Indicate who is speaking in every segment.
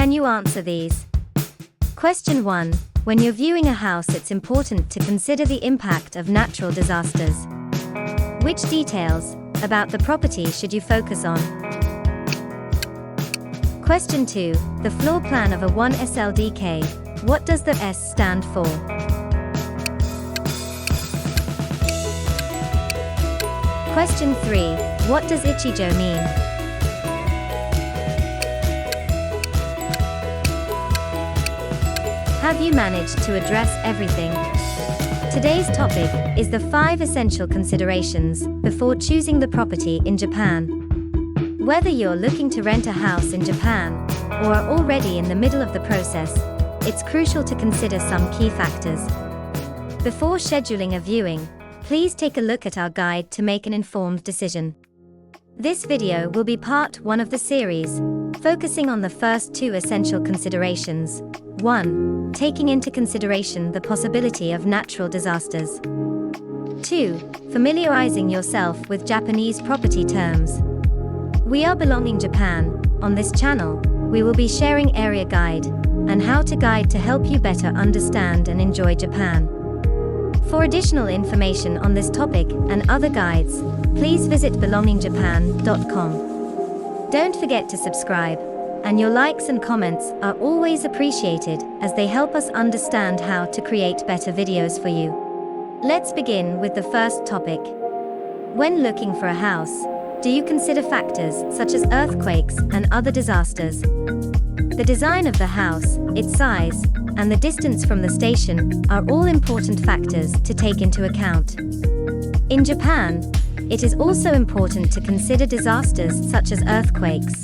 Speaker 1: Can you answer these? Question 1. When you're viewing a house, it's important to consider the impact of natural disasters. Which details about the property should you focus on? Question 2. The floor plan of a 1SLDK. What does the S stand for? Question 3. What does Ichijo mean? Have you managed to address everything? Today's topic is the 5 essential considerations before choosing the property in Japan. Whether you're looking to rent a house in Japan or are already in the middle of the process, it's crucial to consider some key factors. Before scheduling a viewing, please take a look at our guide to make an informed decision. This video will be part 1 of the series, focusing on the first 2 essential considerations. 1. Taking into consideration the possibility of natural disasters. 2. Familiarizing yourself with Japanese property terms. We are Belonging Japan. On this channel, we will be sharing area guide and how to guide to help you better understand and enjoy Japan. For additional information on this topic and other guides, please visit belongingjapan.com. Don't forget to subscribe, and your likes and comments are always appreciated as they help us understand how to create better videos for you. Let's begin with the first topic. When looking for a house, do you consider factors such as earthquakes and other disasters? The design of the house, its size, and the distance from the station are all important factors to take into account. In Japan, it is also important to consider disasters such as earthquakes.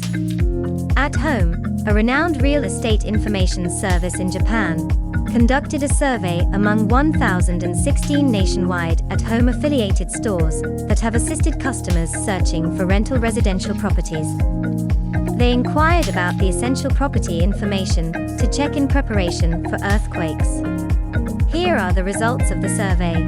Speaker 1: At Home, a renowned real estate information service in Japan, conducted a survey among 1,016 nationwide at-home affiliated stores that have assisted customers searching for rental residential properties. They inquired about the essential property information to check in preparation for earthquakes. Here are the results of the survey.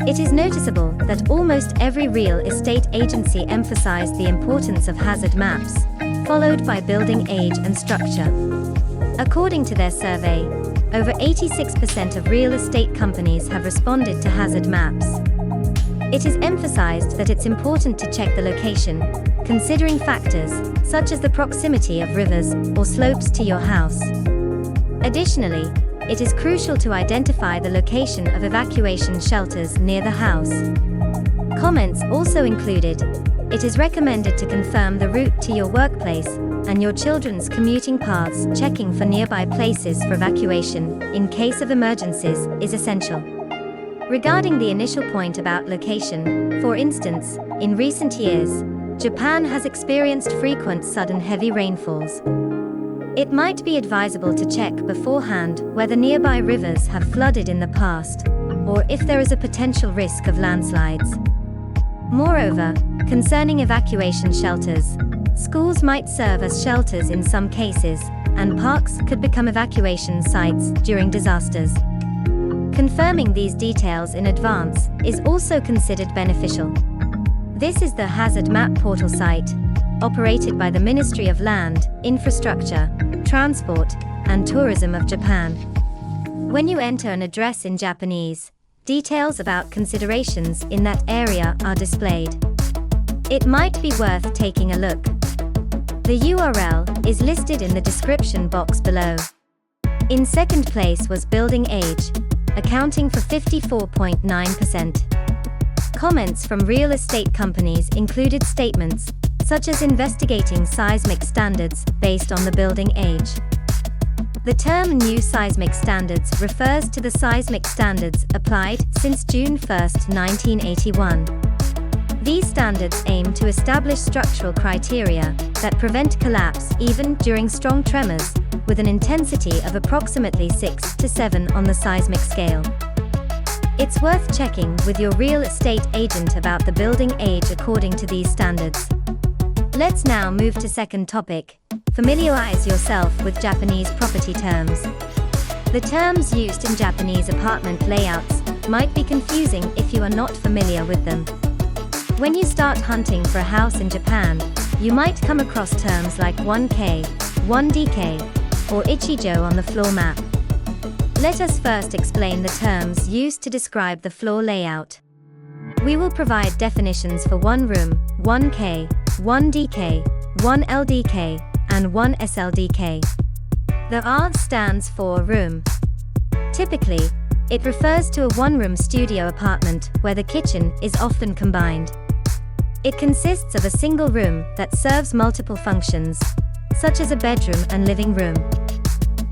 Speaker 1: It is noticeable that almost every real estate agency emphasized the importance of hazard maps, followed by building age and structure. According to their survey, over 86% of real estate companies have responded to hazard maps. It is emphasized that it's important to check the location, considering factors such as the proximity of rivers or slopes to your house. Additionally, it is crucial to identify the location of evacuation shelters near the house. Comments also included, it is recommended to confirm the route to your workplace and your children's commuting paths. Checking for nearby places for evacuation in case of emergencies is essential. Regarding the initial point about location, for instance, in recent years, Japan has experienced frequent sudden heavy rainfalls. It might be advisable to check beforehand whether nearby rivers have flooded in the past, or if there is a potential risk of landslides. Moreover, concerning evacuation shelters, schools might serve as shelters in some cases, and parks could become evacuation sites during disasters. Confirming these details in advance is also considered beneficial. This is the Hazard Map portal site, operated by the Ministry of Land, Infrastructure, Transport, and Tourism of Japan. When you enter an address in Japanese, details about considerations in that area are displayed. It might be worth taking a look. The URL is listed in the description box below. In second place was building age, accounting for 54.9%. Comments from real estate companies included statements such as investigating seismic standards based on the building age. The term new seismic standards refers to the seismic standards applied since June 1, 1981. These standards aim to establish structural criteria that prevent collapse even during strong tremors, with an intensity of approximately 6 to 7 on the seismic scale. It's worth checking with your real estate agent about the building age according to these standards. Let's now move to second topic. Familiarize yourself with Japanese property terms. The terms used in Japanese apartment layouts might be confusing if you are not familiar with them. When you start hunting for a house in Japan, you might come across terms like 1K, 1DK, or ichijo on the floor map. Let us first explain the terms used to describe the floor layout. We will provide definitions for 1 room, 1K, 1DK, 1LDK, and 1 SLDK. The R stands for room. Typically, it refers to a one-room studio apartment where the kitchen is often combined. It consists of a single room that serves multiple functions, such as a bedroom and living room.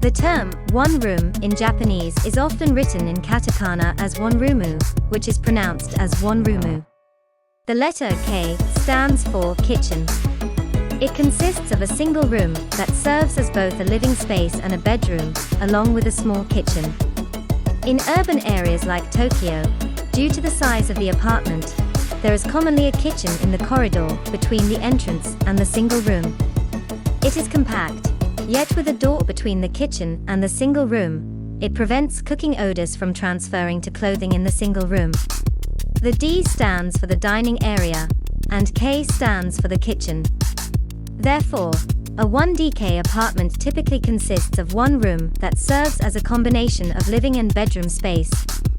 Speaker 1: The term one room in Japanese is often written in katakana as onrumu, which is pronounced as onrumu. The letter K stands for kitchen. It consists of a single room that serves as both a living space and a bedroom, along with a small kitchen. In urban areas like Tokyo, due to the size of the apartment, there is commonly a kitchen in the corridor between the entrance and the single room. It is compact, yet with a door between the kitchen and the single room, it prevents cooking odors from transferring to clothing in the single room. The D stands for the dining area, and K stands for the kitchen. Therefore, a 1DK apartment typically consists of one room that serves as a combination of living and bedroom space,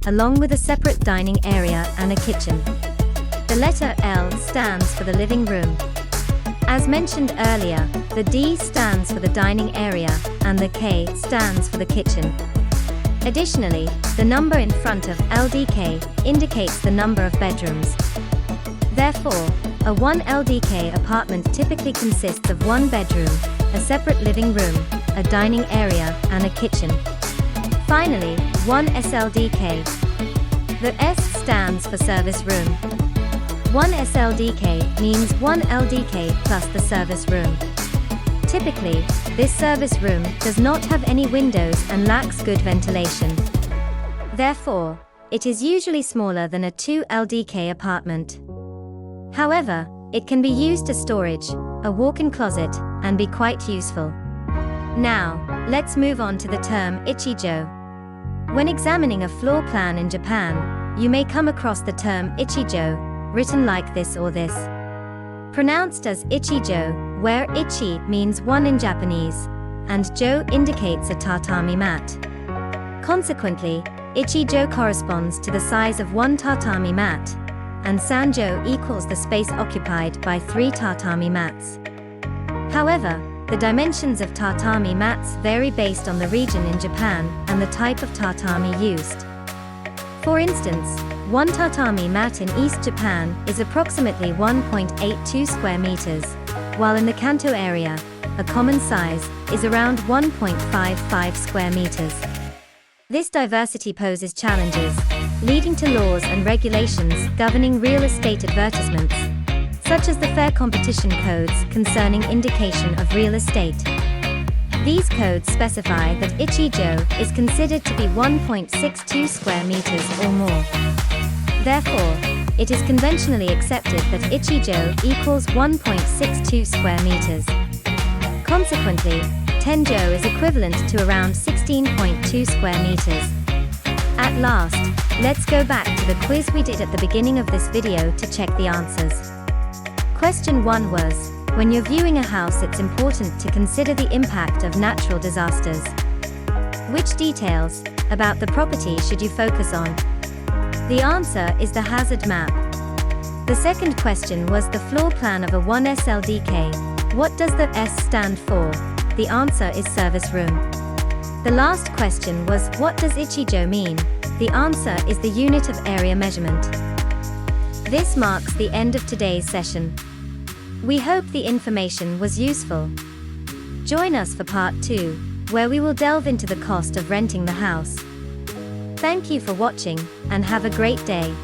Speaker 1: along with a separate dining area and a kitchen. The letter L stands for the living room. As mentioned earlier, the D stands for the dining area, and the K stands for the kitchen. Additionally, the number in front of LDK indicates the number of bedrooms. Therefore, a 1LDK apartment typically consists of one bedroom, a separate living room, a dining area, and a kitchen. Finally, 1 SLDK. The S stands for service room. 1 SLDK means 1 LDK plus the service room. Typically, this service room does not have any windows and lacks good ventilation. Therefore, it is usually smaller than a 2 LDK apartment. However, it can be used as storage, a walk-in closet, and be quite useful. Now, let's move on to the term ichijo. When examining a floor plan in Japan, you may come across the term ichijo, written like this or this. Pronounced as ichijo, where ichi means one in Japanese, and jo indicates a tatami mat. Consequently, ichijo corresponds to the size of one tatami mat, and sanjo equals the space occupied by 3 tatami mats. However, the dimensions of tatami mats vary based on the region in Japan and the type of tatami used. For instance, one tatami mat in East Japan is approximately 1.82 square meters, while in the Kanto area, a common size is around 1.55 square meters. This diversity poses challenges, leading to laws and regulations governing real estate advertisements, such as the Fair Competition Codes concerning indication of real estate. These codes specify that ichijo is considered to be 1.62 square meters or more. Therefore, it is conventionally accepted that ichijo equals 1.62 square meters. Consequently, tenjo is equivalent to around 16.2 square meters. At last, let's go back to the quiz we did at the beginning of this video to check the answers. Question 1 was, when you're viewing a house, it's important to consider the impact of natural disasters. Which details about the property should you focus on? The answer is the hazard map. The second question was the floor plan of a 1 SLDK. What does the S stand for? The answer is service room. The last question was, what does ichijo mean? The answer is the unit of area measurement. This marks the end of today's session. We hope the information was useful. Join us for part 2, where we will delve into the cost of renting the house. Thank you for watching, and have a great day.